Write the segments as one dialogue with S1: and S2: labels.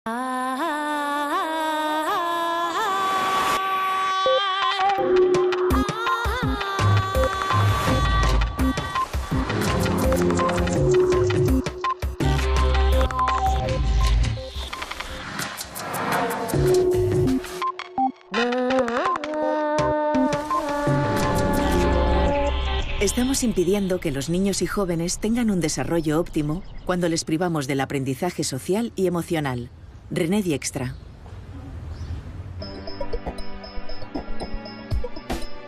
S1: Estamos impidiendo que los niños y jóvenes tengan un desarrollo óptimo cuando les privamos del aprendizaje social y emocional. René Dijkstra.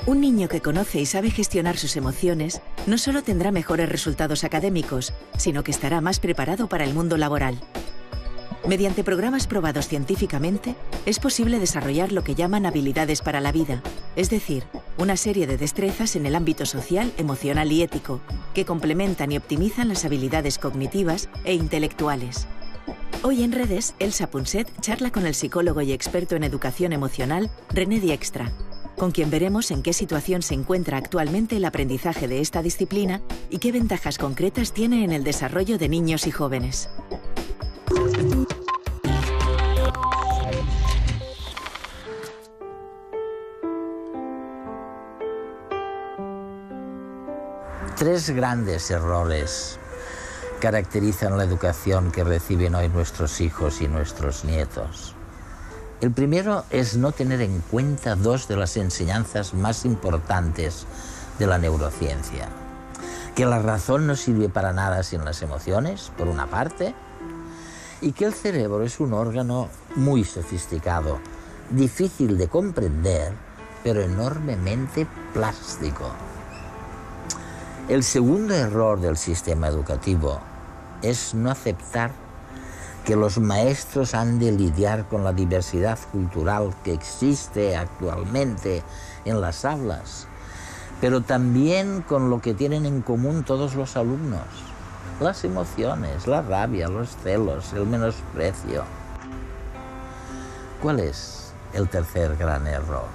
S1: Un niño que conoce y sabe gestionar sus emociones no solo tendrá mejores resultados académicos, sino que estará más preparado para el mundo laboral. Mediante programas probados científicamente, es posible desarrollar lo que llaman habilidades para la vida, es decir, una serie de destrezas en el ámbito social, emocional y ético, que complementan y optimizan las habilidades cognitivas e intelectuales. Hoy en Redes, Elsa Punset charla con el psicólogo y experto en educación emocional, René Dijkstra, con quien veremos en qué situación se encuentra actualmente el aprendizaje de esta disciplina y qué ventajas concretas tiene en el desarrollo de niños y jóvenes.
S2: Tres grandes errores caracterizan la educación que reciben hoy nuestros hijos y nuestros nietos. El primero es no tener en cuenta dos de las enseñanzas más importantes de la neurociencia. Que la razón no sirve para nada sin las emociones, por una parte, y que el cerebro es un órgano muy sofisticado, difícil de comprender, pero enormemente plástico. El segundo error del sistema educativo es no aceptar que los maestros han de lidiar con la diversidad cultural que existe actualmente en las aulas, pero también con lo que tienen en común todos los alumnos: las emociones, la rabia, los celos, el menosprecio. ¿Cuál es el tercer gran error?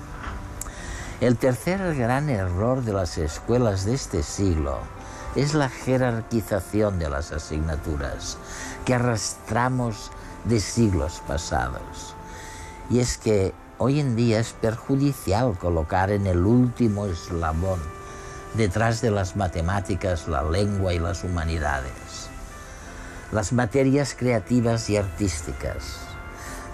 S2: El tercer gran error de las escuelas de este siglo es la jerarquización de las asignaturas que arrastramos de siglos pasados. Y es que hoy en día es perjudicial colocar en el último eslabón, detrás de las matemáticas, la lengua y las humanidades, las materias creativas y artísticas.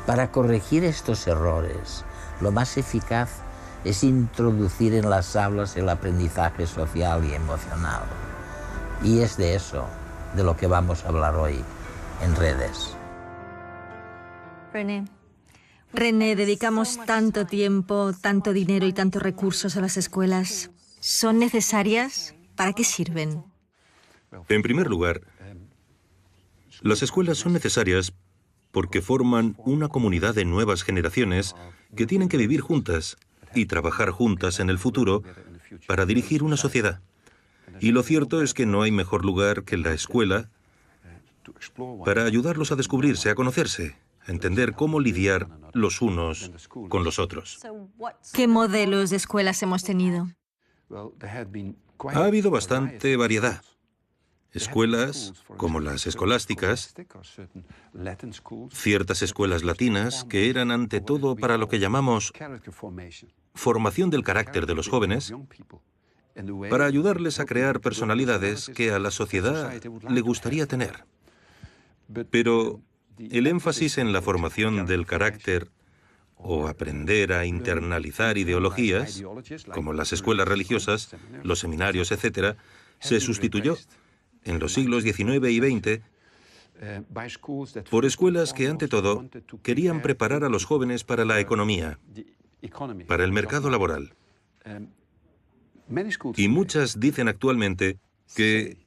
S2: Para corregir estos errores, lo más eficaz es introducir en las aulas el aprendizaje social y emocional. Y es de eso de lo que vamos a hablar hoy en Redes.
S3: René, dedicamos tanto tiempo, tanto dinero y tantos recursos a las escuelas. ¿Son necesarias? ¿Para qué sirven?
S4: En primer lugar, las escuelas son necesarias porque forman una comunidad de nuevas generaciones que tienen que vivir juntas y trabajar juntas en el futuro para dirigir una sociedad. Y lo cierto es que no hay mejor lugar que la escuela para ayudarlos a descubrirse, a conocerse, a entender cómo lidiar los unos con los otros.
S3: ¿Qué modelos de escuelas hemos tenido?
S4: Ha habido bastante variedad. Escuelas como las escolásticas, ciertas escuelas latinas que eran ante todo para lo que llamamos formación del carácter de los jóvenes, para ayudarles a crear personalidades que a la sociedad le gustaría tener. Pero el énfasis en la formación del carácter o aprender a internalizar ideologías, como las escuelas religiosas, los seminarios, etc., se sustituyó en los siglos XIX y XX por escuelas que, ante todo, querían preparar a los jóvenes para la economía, para el mercado laboral. Y muchas dicen actualmente que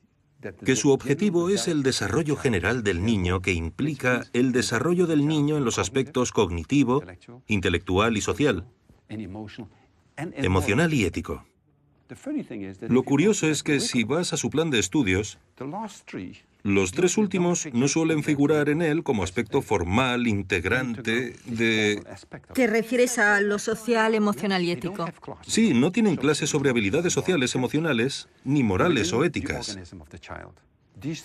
S4: su objetivo es el desarrollo general del niño, que implica el desarrollo del niño en los aspectos cognitivo, intelectual y social, emocional y ético. Lo curioso es que si vas a su plan de estudios, los tres últimos no suelen figurar en él como aspecto formal, integrante de...
S3: ¿Te refieres a lo social, emocional y ético?
S4: Sí, no tienen clases sobre habilidades sociales, emocionales, ni morales o éticas.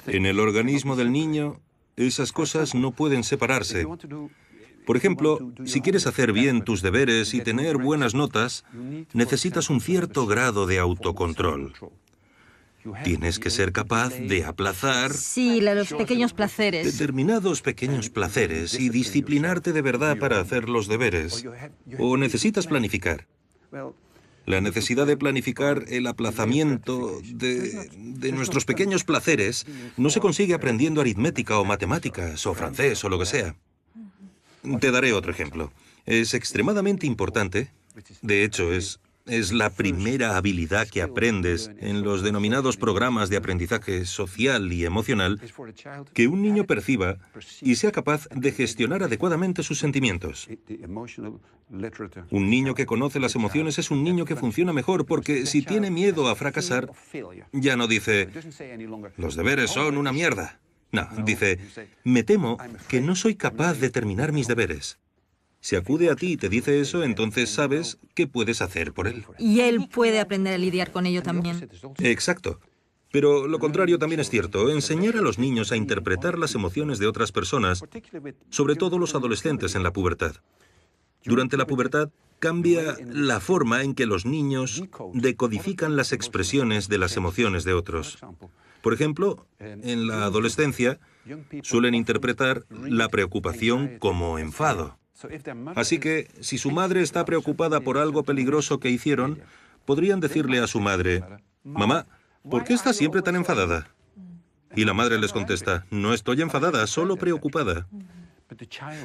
S4: En el organismo del niño Esas cosas no pueden separarse. Por ejemplo, si quieres hacer bien tus deberes y tener buenas notas, necesitas un cierto grado de autocontrol. Tienes que ser capaz de aplazar
S3: Sí, los pequeños placeres.
S4: determinados pequeños placeres y disciplinarte de verdad para hacer los deberes. O necesitas planificar. La necesidad de planificar el aplazamiento de nuestros pequeños placeres no se consigue aprendiendo aritmética o matemáticas o francés o lo que sea. Te daré otro ejemplo. Es extremadamente importante, de hecho es la primera habilidad que aprendes en los denominados programas de aprendizaje social y emocional, que un niño perciba y sea capaz de gestionar adecuadamente sus sentimientos. Un niño que conoce las emociones es un niño que funciona mejor porque si tiene miedo a fracasar, ya no dice, los deberes son una mierda. No, dice, me temo que no soy capaz de terminar mis deberes. Si acude a ti y te dice eso, entonces sabes qué puedes hacer por él.
S3: Y él puede aprender a lidiar con ello también.
S4: Exacto. Pero lo contrario también es cierto. Enseñar a los niños a interpretar las emociones de otras personas, sobre todo los adolescentes en la pubertad. Durante la pubertad cambia la forma en que los niños decodifican las expresiones de las emociones de otros. Por ejemplo, en la adolescencia suelen interpretar la preocupación como enfado. Así que, si su madre está preocupada por algo peligroso que hicieron, podrían decirle a su madre, «Mamá, ¿por qué estás siempre tan enfadada?» Y la madre les contesta, «No estoy enfadada, solo preocupada».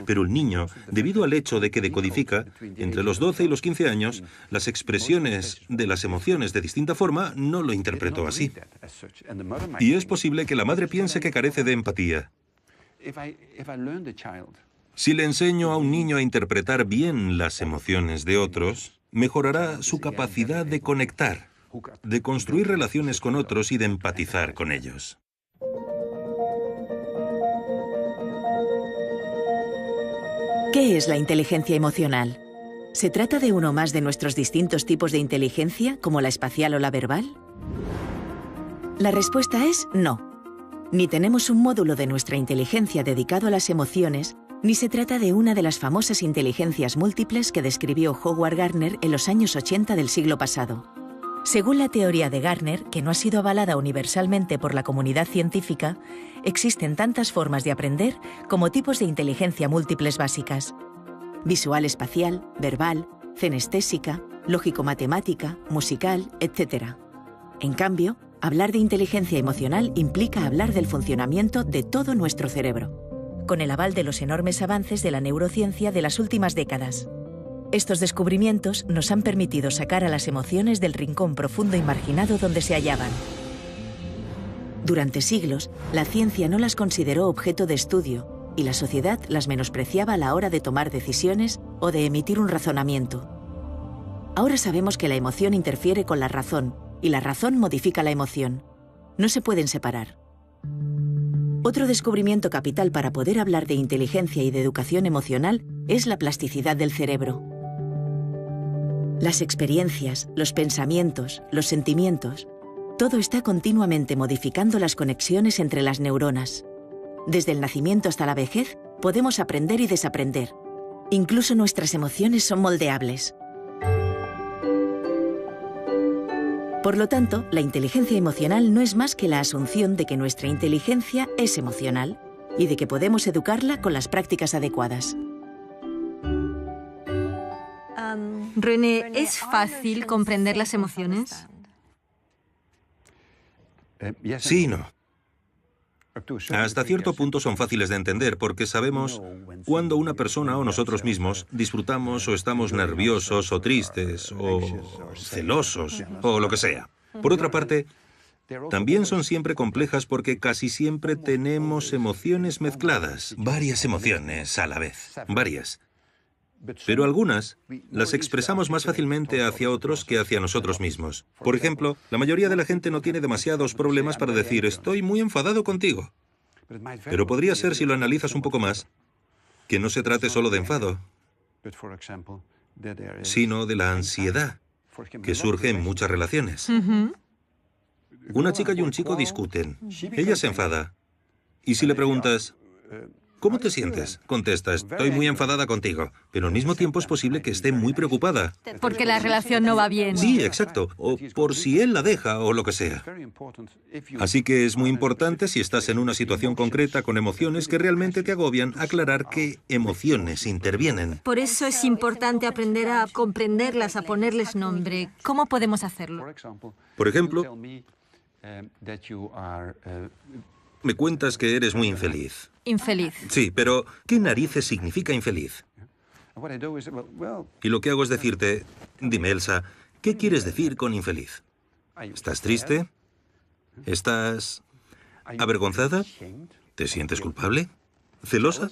S4: Pero el niño, debido al hecho de que decodifica, entre los 12 y los 15 años, las expresiones de las emociones de distinta forma, no lo interpretó así. Y es posible que la madre piense que carece de empatía. Si le enseño a un niño a interpretar bien las emociones de otros, mejorará su capacidad de conectar, de construir relaciones con otros y de empatizar con ellos.
S1: ¿Qué es la inteligencia emocional? ¿Se trata de uno más de nuestros distintos tipos de inteligencia, como la espacial o la verbal? La respuesta es no. Ni tenemos un módulo de nuestra inteligencia dedicado a las emociones, ni se trata de una de las famosas inteligencias múltiples que describió Howard Gardner en los años 80 del siglo pasado. Según la teoría de Gardner, que no ha sido avalada universalmente por la comunidad científica, existen tantas formas de aprender como tipos de inteligencia múltiples básicas: visual espacial, verbal, cenestésica, lógico-matemática, musical, etc. En cambio, hablar de inteligencia emocional implica hablar del funcionamiento de todo nuestro cerebro, con el aval de los enormes avances de la neurociencia de las últimas décadas. Estos descubrimientos nos han permitido sacar a las emociones del rincón profundo y marginado donde se hallaban. Durante siglos, la ciencia no las consideró objeto de estudio y la sociedad las menospreciaba a la hora de tomar decisiones o de emitir un razonamiento. Ahora sabemos que la emoción interfiere con la razón y la razón modifica la emoción. No se pueden separar. Otro descubrimiento capital para poder hablar de inteligencia y de educación emocional es la plasticidad del cerebro. Las experiencias, los pensamientos, los sentimientos, todo está continuamente modificando las conexiones entre las neuronas. Desde el nacimiento hasta la vejez, podemos aprender y desaprender. Incluso nuestras emociones son moldeables. Por lo tanto, la inteligencia emocional no es más que la asunción de que nuestra inteligencia es emocional y de que podemos educarla con las prácticas adecuadas.
S3: René, ¿es fácil comprender las emociones?
S4: Sí y no. Hasta cierto punto son fáciles de entender porque sabemos cuando una persona o nosotros mismos disfrutamos o estamos nerviosos o tristes o celosos o lo que sea. Por otra parte, también son siempre complejas porque casi siempre tenemos emociones mezcladas, varias emociones a la vez, varias. Pero algunas las expresamos más fácilmente hacia otros que hacia nosotros mismos. Por ejemplo, la mayoría de la gente no tiene demasiados problemas para decir «estoy muy enfadado contigo». Pero podría ser, si lo analizas un poco más, que no se trate solo de enfado, sino de la ansiedad que surge en muchas relaciones. Una chica y un chico discuten. Ella se enfada. Y si le preguntas ¿Cómo te sientes? Contesta, estoy muy enfadada contigo, pero al mismo tiempo es posible que esté muy preocupada.
S3: Porque la relación no va bien.
S4: Sí, exacto. O por si él la deja o lo que sea. Así que es muy importante, si estás en una situación concreta con emociones que realmente te agobian, aclarar qué emociones intervienen.
S3: Por eso es importante aprender a comprenderlas, a ponerles nombre. ¿Cómo podemos hacerlo?
S4: Por ejemplo, me cuentas que eres muy infeliz.
S3: Infeliz.
S4: Sí, pero ¿qué narices significa infeliz? Y lo que hago es decirte, dime, Elsa, ¿qué quieres decir con infeliz? ¿Estás triste? ¿Estás avergonzada? ¿Te sientes culpable? ¿Celosa?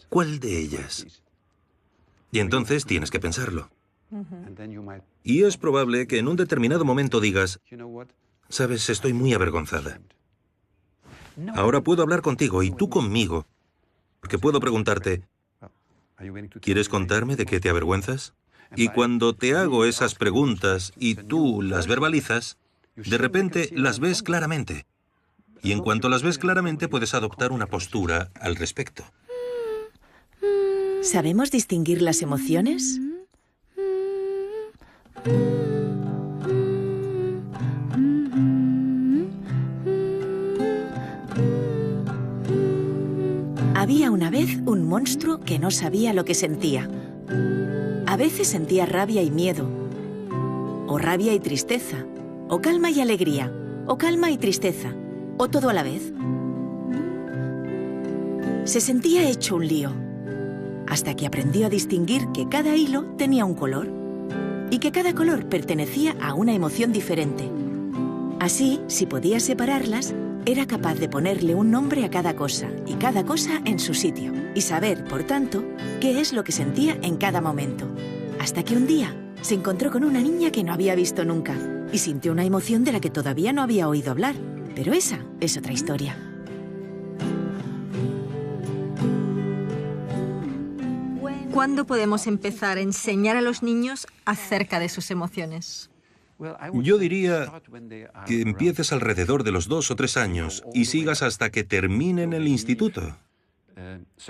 S4: ¿Cuál de ellas? Y entonces tienes que pensarlo. Y es probable que en un determinado momento digas, sabes, estoy muy avergonzada. Ahora puedo hablar contigo y tú conmigo, porque puedo preguntarte, ¿quieres contarme de qué te avergüenzas? Y cuando te hago esas preguntas y tú las verbalizas, de repente las ves claramente. Y en cuanto las ves claramente, puedes adoptar una postura al respecto.
S1: ¿Sabemos distinguir las emociones? Había una vez un monstruo que no sabía lo que sentía. A veces sentía rabia y miedo, o rabia y tristeza, o calma y alegría, o calma y tristeza, o todo a la vez. Se sentía hecho un lío, hasta que aprendió a distinguir que cada hilo tenía un color, y que cada color pertenecía a una emoción diferente. Así, si podía separarlas, era capaz de ponerle un nombre a cada cosa y cada cosa en su sitio, y saber, por tanto, qué es lo que sentía en cada momento. Hasta que un día se encontró con una niña que no había visto nunca y sintió una emoción de la que todavía no había oído hablar. Pero esa es otra historia.
S3: ¿Cuándo podemos empezar a enseñar a los niños acerca de sus emociones?
S4: Yo diría que empieces alrededor de los 2 o 3 años y sigas hasta que terminen el instituto.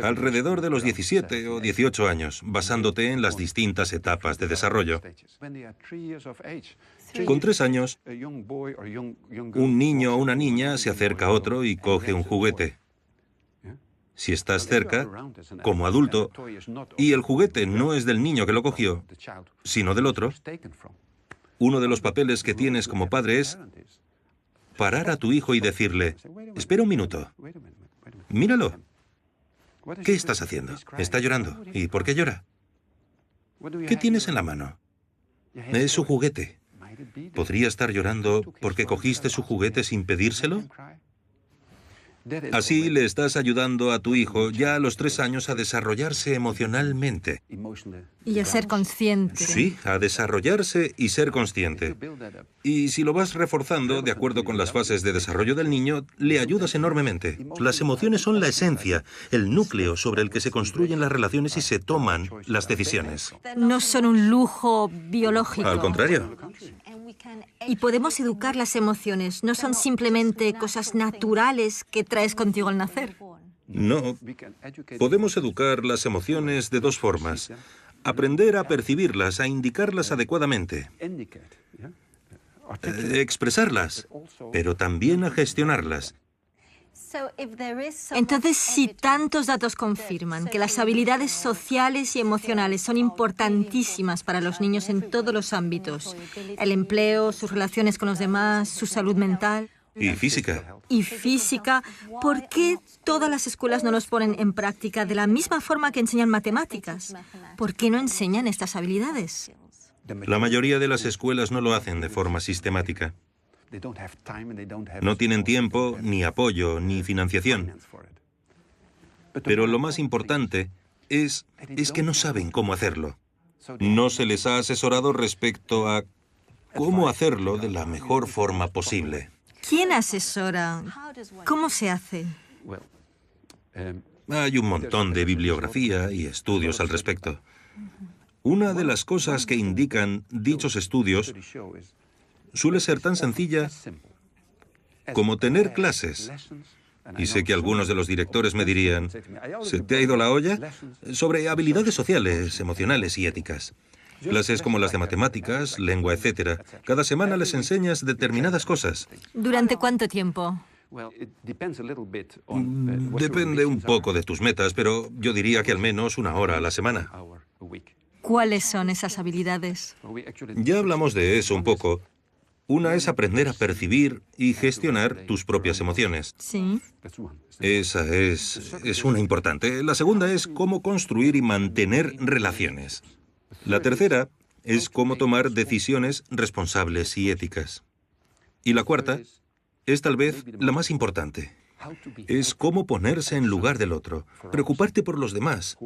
S4: Alrededor de los 17 o 18 años, basándote en las distintas etapas de desarrollo. Con 3 años, un niño o una niña se acerca a otro y coge un juguete. Si estás cerca, como adulto, y el juguete no es del niño que lo cogió, sino del otro, uno de los papeles que tienes como padre es parar a tu hijo y decirle, espera un minuto, míralo. ¿Qué estás haciendo? Está llorando. ¿Y por qué llora? ¿Qué tienes en la mano? Es su juguete. ¿Podría estar llorando porque cogiste su juguete sin pedírselo? Así le estás ayudando a tu hijo ya a los 3 años a desarrollarse emocionalmente.
S3: Y a ser consciente.
S4: Sí, a desarrollarse y ser consciente. Y si lo vas reforzando de acuerdo con las fases de desarrollo del niño, le ayudas enormemente. Las emociones son la esencia, el núcleo sobre el que se construyen las relaciones y se toman las decisiones.
S3: No son un lujo biológico.
S4: Al contrario.
S3: Y podemos educar las emociones. No son simplemente cosas naturales que traes contigo al nacer.
S4: No. Podemos educar las emociones de 2 formas. Aprender a percibirlas, a indicarlas adecuadamente. Expresarlas, pero también a gestionarlas.
S3: Entonces, si tantos datos confirman que las habilidades sociales y emocionales son importantísimas para los niños en todos los ámbitos, el empleo, sus relaciones con los demás, su salud mental...
S4: Y física.
S3: Y física, ¿por qué todas las escuelas no los ponen en práctica de la misma forma que enseñan matemáticas? ¿Por qué no enseñan estas habilidades?
S4: La mayoría de las escuelas no lo hacen de forma sistemática. No tienen tiempo, ni apoyo, ni financiación. Pero lo más importante es que no saben cómo hacerlo. No se les ha asesorado respecto a cómo hacerlo de la mejor forma posible.
S3: ¿Quién asesora? ¿Cómo se hace?
S4: Hay un montón de bibliografía y estudios al respecto. Una de las cosas que indican dichos estudios suele ser tan sencilla como tener clases Y sé que algunos de los directores me dirían, ¿se te ha ido la olla? Sobre habilidades sociales, emocionales y éticas. Clases como las de matemáticas, lengua, etc. Cada semana les enseñas determinadas cosas.
S3: ¿Durante cuánto tiempo?
S4: Depende un poco de tus metas, pero yo diría que al menos 1 hora a la semana.
S3: ¿Cuáles son esas habilidades?
S4: Ya hablamos de eso un poco. Una es aprender a percibir y gestionar tus propias emociones.
S3: Sí.
S4: Esa es una importante. La segunda es cómo construir y mantener relaciones. La tercera es cómo tomar decisiones responsables y éticas. Y la cuarta es tal vez la más importante. Es cómo ponerse en lugar del otro, preocuparte por los demás,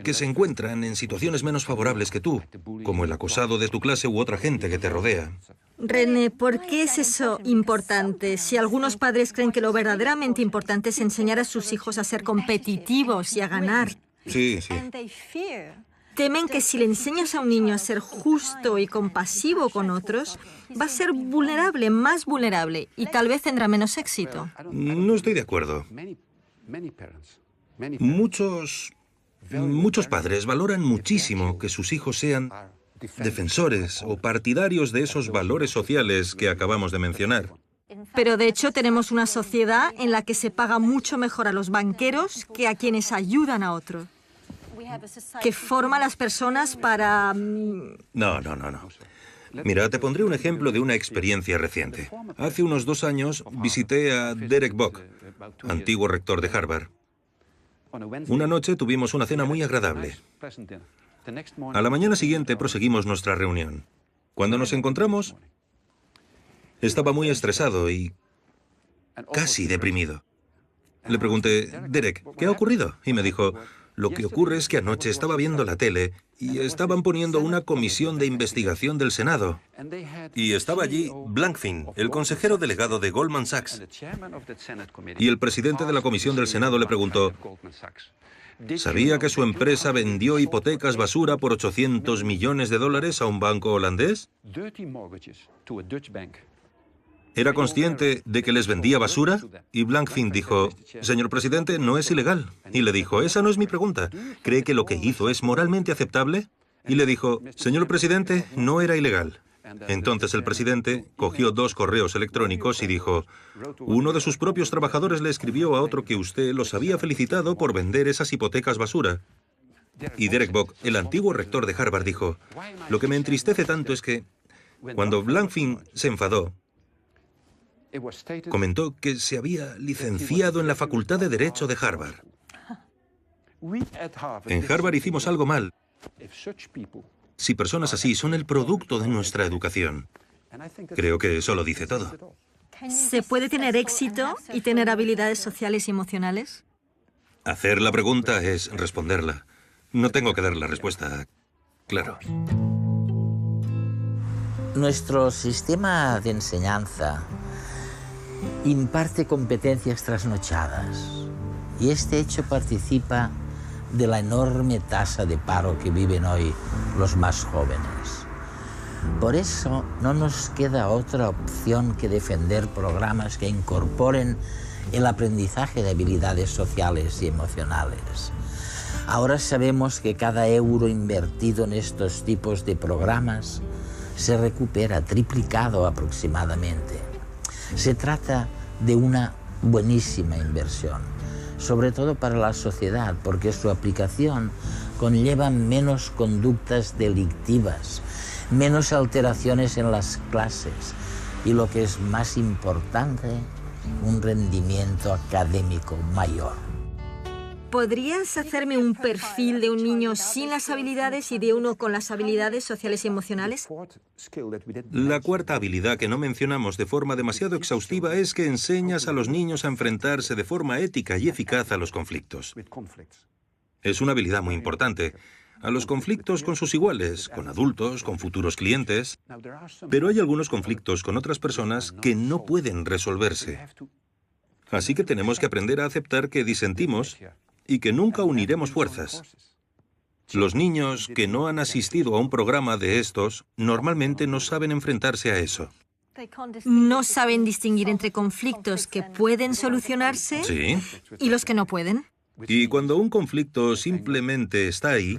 S4: que se encuentran en situaciones menos favorables que tú, como el acosado de tu clase u otra gente que te rodea.
S3: René, ¿por qué es eso importante? Si algunos padres creen que lo verdaderamente importante es enseñar a sus hijos a ser competitivos y a ganar.
S4: Sí, sí.
S3: Temen que si le enseñas a un niño a ser justo y compasivo con otros, va a ser vulnerable, más vulnerable, y tal vez tendrá menos éxito.
S4: No estoy de acuerdo. Muchos padres valoran muchísimo que sus hijos sean defensores o partidarios de esos valores sociales que acabamos de mencionar.
S3: Pero de hecho tenemos una sociedad en la que se paga mucho mejor a los banqueros que a quienes ayudan a otros, que forma a las personas para...
S4: No. Mira, te pondré un ejemplo de una experiencia reciente. Hace unos 2 años visité a Derek Bock, antiguo rector de Harvard. Una noche tuvimos una cena muy agradable. A la mañana siguiente proseguimos nuestra reunión. Cuando nos encontramos, estaba muy estresado y casi deprimido. Le pregunté, Derek, ¿qué ha ocurrido? Y me dijo, lo que ocurre es que anoche estaba viendo la tele y estaban poniendo una comisión de investigación del Senado. Y estaba allí Blankfein, el consejero delegado de Goldman Sachs. Y el presidente de la comisión del Senado le preguntó, ¿sabía que su empresa vendió hipotecas basura por $800 millones a un banco holandés? ¿Era consciente de que les vendía basura? Y Blankfein dijo, señor presidente, no es ilegal. Y le dijo, esa no es mi pregunta. ¿Cree que lo que hizo es moralmente aceptable? Y le dijo, señor presidente, no era ilegal. Entonces el presidente cogió 2 correos electrónicos y dijo, uno de sus propios trabajadores le escribió a otro que usted los había felicitado por vender esas hipotecas basura. Y Derek Bock, el antiguo rector de Harvard, dijo, lo que me entristece tanto es que cuando Blankfein se enfadó, comentó que se había licenciado en la Facultad de Derecho de Harvard. En Harvard hicimos algo mal. Si personas así son el producto de nuestra educación, creo que eso lo dice todo.
S3: ¿Se puede tener éxito y tener habilidades sociales y emocionales?
S4: Hacer la pregunta es responderla. No tengo que dar la respuesta, claro.
S2: Nuestro sistema de enseñanza imparte competencias trasnochadas y este hecho participa de la enorme tasa de paro que viven hoy los más jóvenes. Por eso no nos queda otra opción que defender programas que incorporen el aprendizaje de habilidades sociales y emocionales. Ahora sabemos que cada euro invertido en estos tipos de programas se recupera triplicado aproximadamente. Se trata de una buenísima inversión, sobre todo para la sociedad, porque su aplicación conlleva menos conductas delictivas, menos alteraciones en las clases y, lo que es más importante, un rendimiento académico mayor.
S3: ¿Podrías hacerme un perfil de un niño sin las habilidades y de uno con las habilidades sociales y emocionales?
S4: La cuarta habilidad que no mencionamos de forma demasiado exhaustiva es que enseñas a los niños a enfrentarse de forma ética y eficaz a los conflictos. Es una habilidad muy importante. A los conflictos con sus iguales, con adultos, con futuros clientes. Pero hay algunos conflictos con otras personas que no pueden resolverse. Así que tenemos que aprender a aceptar que disentimos y que nunca uniremos fuerzas. Los niños que no han asistido a un programa de estos normalmente no saben enfrentarse a eso.
S3: No saben distinguir entre conflictos que pueden solucionarse
S4: Sí.
S3: y los que no pueden.
S4: Y cuando un conflicto simplemente está ahí,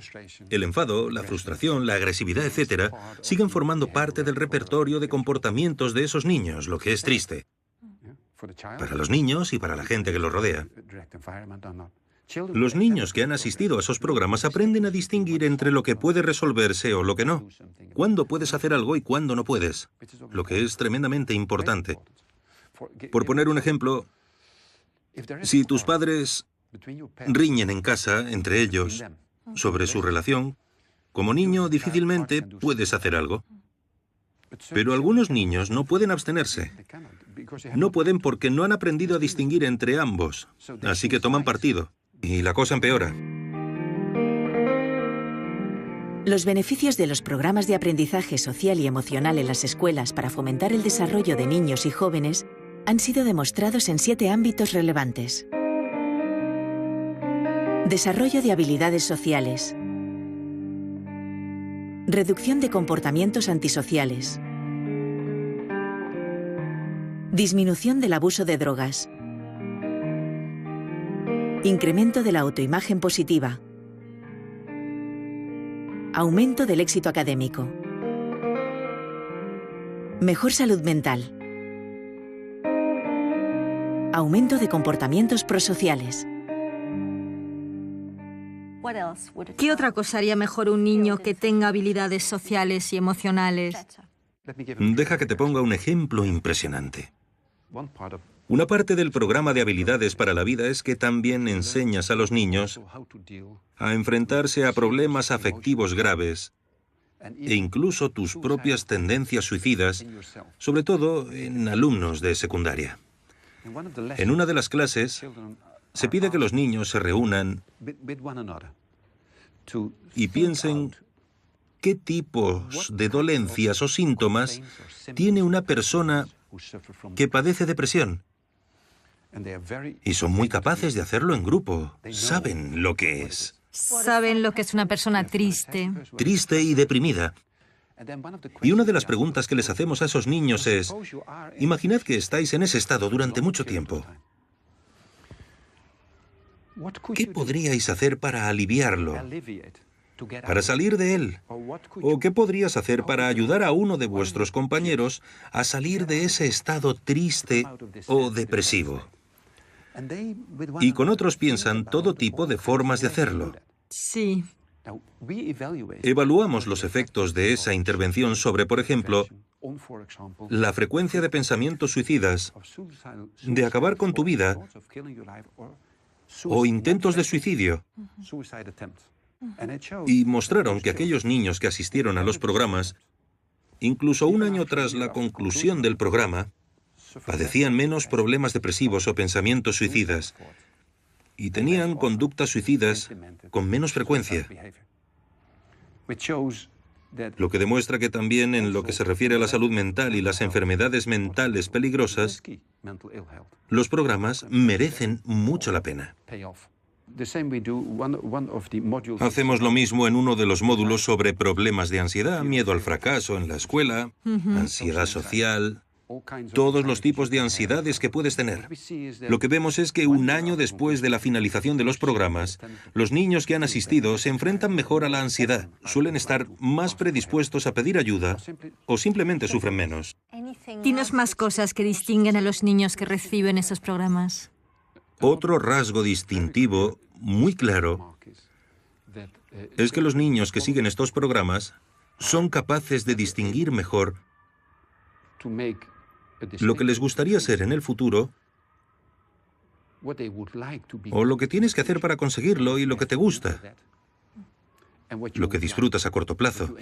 S4: el enfado, la frustración, la agresividad, etc., siguen formando parte del repertorio de comportamientos de esos niños, lo que es triste. Para los niños y para la gente que los rodea. Los niños que han asistido a esos programas aprenden a distinguir entre lo que puede resolverse o lo que no. Cuándo puedes hacer algo y cuándo no puedes. Lo que es tremendamente importante. Por poner un ejemplo, si tus padres riñen en casa entre ellos sobre su relación, como niño difícilmente puedes hacer algo. Pero algunos niños no pueden abstenerse. No pueden porque no han aprendido a distinguir entre ambos. Así que toman partido. Y la cosa empeora.
S1: Los beneficios de los programas de aprendizaje social y emocional en las escuelas para fomentar el desarrollo de niños y jóvenes han sido demostrados en 7 ámbitos relevantes. Desarrollo de habilidades sociales. Reducción de comportamientos antisociales. Disminución del abuso de drogas. Incremento de la autoimagen positiva. Aumento del éxito académico. Mejor salud mental. Aumento de comportamientos prosociales.
S3: ¿Qué otra cosa haría mejor un niño que tenga habilidades sociales y emocionales?
S4: Deja que te ponga un ejemplo impresionante. Una parte del programa de habilidades para la vida es que también enseñas a los niños a enfrentarse a problemas afectivos graves e incluso tus propias tendencias suicidas, sobre todo en alumnos de secundaria. En una de las clases se pide que los niños se reúnan y piensen qué tipos de dolencias o síntomas tiene una persona que padece depresión. Y son muy capaces de hacerlo en grupo. Saben lo que es.
S3: Saben lo que es una persona triste.
S4: Triste y deprimida. Y una de las preguntas que les hacemos a esos niños es, imaginad que estáis en ese estado durante mucho tiempo. ¿Qué podríais hacer para aliviarlo? ¿Para salir de él? ¿O qué podrías hacer para ayudar a uno de vuestros compañeros a salir de ese estado triste o depresivo? Y con otros piensan todo tipo de formas de hacerlo.
S3: Sí.
S4: Evaluamos los efectos de esa intervención sobre, por ejemplo, la frecuencia de pensamientos suicidas, de acabar con tu vida, o intentos de suicidio. Y mostraron que aquellos niños que asistieron a los programas, incluso un año tras la conclusión del programa, padecían menos problemas depresivos o pensamientos suicidas y tenían conductas suicidas con menos frecuencia. Lo que demuestra que también en lo que se refiere a la salud mental y las enfermedades mentales peligrosas, los programas merecen mucho la pena. Hacemos lo mismo en uno de los módulos sobre problemas de ansiedad, miedo al fracaso en la escuela, ansiedad social, todos los tipos de ansiedades que puedes tener. Lo que vemos es que un año después de la finalización de los programas, los niños que han asistido se enfrentan mejor a la ansiedad, suelen estar más predispuestos a pedir ayuda o simplemente sufren menos.
S3: Dinos más cosas que distinguen a los niños que reciben esos programas.
S4: Otro rasgo distintivo muy claro es que los niños que siguen estos programas son capaces de distinguir mejor lo que les gustaría ser en el futuro o lo que tienes que hacer para conseguirlo y lo que te gusta, lo que disfrutas a corto plazo.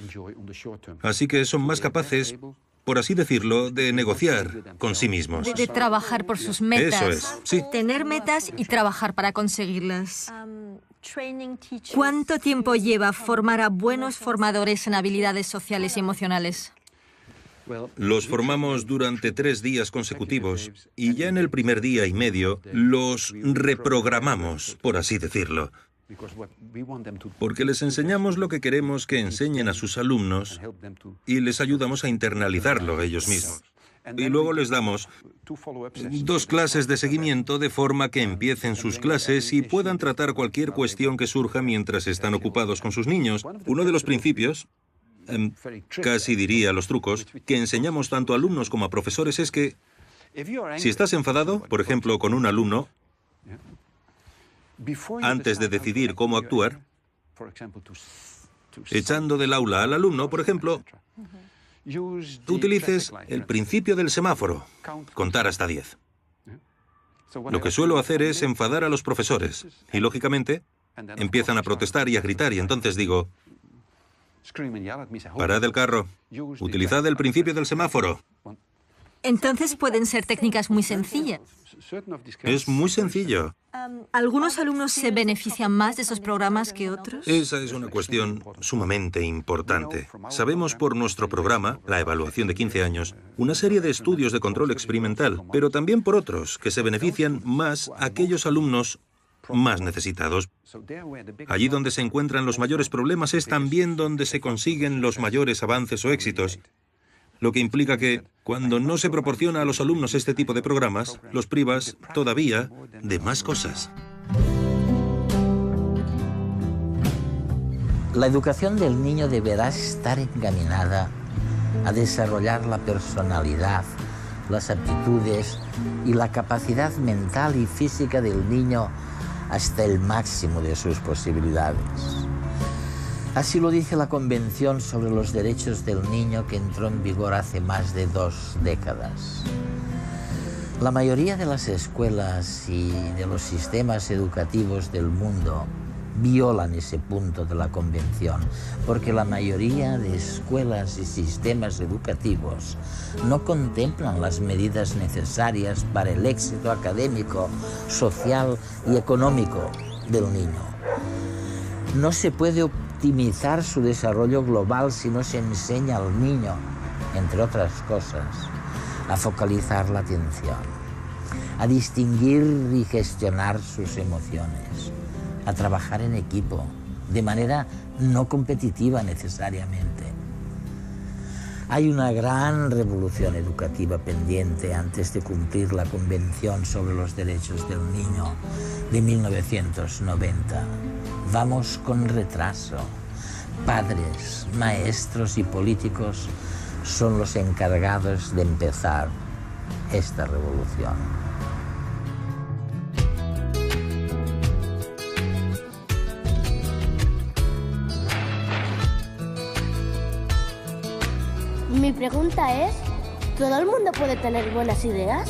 S4: Así que son más capaces, por así decirlo, de negociar con sí mismos.
S3: De trabajar por sus metas.
S4: Eso es, sí.
S3: Tener metas y trabajar para conseguirlas. ¿Cuánto tiempo lleva formar a buenos formadores en habilidades sociales y emocionales?
S4: Los formamos durante 3 días consecutivos y ya en el primer día y medio los reprogramamos, por así decirlo. Porque les enseñamos lo que queremos que enseñen a sus alumnos y les ayudamos a internalizarlo ellos mismos. y luego les damos 2 clases de seguimiento de forma que empiecen sus clases y puedan tratar cualquier cuestión que surja mientras están ocupados con sus niños. Uno de los principios, casi diría los trucos, que enseñamos tanto a alumnos como a profesores es que si estás enfadado, por ejemplo, con un alumno, antes de decidir cómo actuar, echando del aula al alumno, por ejemplo, utilices el principio del semáforo, contar hasta 10. Lo que suelo hacer es enfadar a los profesores y, lógicamente, empiezan a protestar y a gritar y entonces digo, parad el carro, utilizad el principio del semáforo.
S3: Entonces pueden ser técnicas muy sencillas.
S4: Es muy sencillo.
S3: ¿Algunos alumnos se benefician más de esos programas que otros?
S4: Esa es una cuestión sumamente importante. Sabemos por nuestro programa, la evaluación de 15 años, una serie de estudios de control experimental, pero también por otros, que se benefician más aquellos alumnos más necesitados. Allí donde se encuentran los mayores problemas es también donde se consiguen los mayores avances o éxitos. Lo que implica que, cuando no se proporciona a los alumnos este tipo de programas, los privas todavía de más cosas.
S2: La educación del niño deberá estar encaminada a desarrollar la personalidad, las aptitudes y la capacidad mental y física del niño hasta el máximo de sus posibilidades. Así lo dice la Convención sobre los Derechos del Niño, que entró en vigor hace más de 2 décadas. La mayoría de las escuelas y de los sistemas educativos del mundo violan ese punto de la Convención, porque la mayoría de escuelas y sistemas educativos no contemplan las medidas necesarias para el éxito académico, social y económico del niño. No se puede optimizar su desarrollo global si no se enseña al niño, entre otras cosas, a focalizar la atención, a distinguir y gestionar sus emociones, a trabajar en equipo, de manera no competitiva necesariamente. Hay una gran revolución educativa pendiente antes de cumplir la Convención sobre los Derechos del Niño de 1990. Vamos con retraso. Padres, maestros y políticos son los encargados de empezar esta revolución.
S5: Mi pregunta es, ¿todo el mundo puede tener buenas ideas?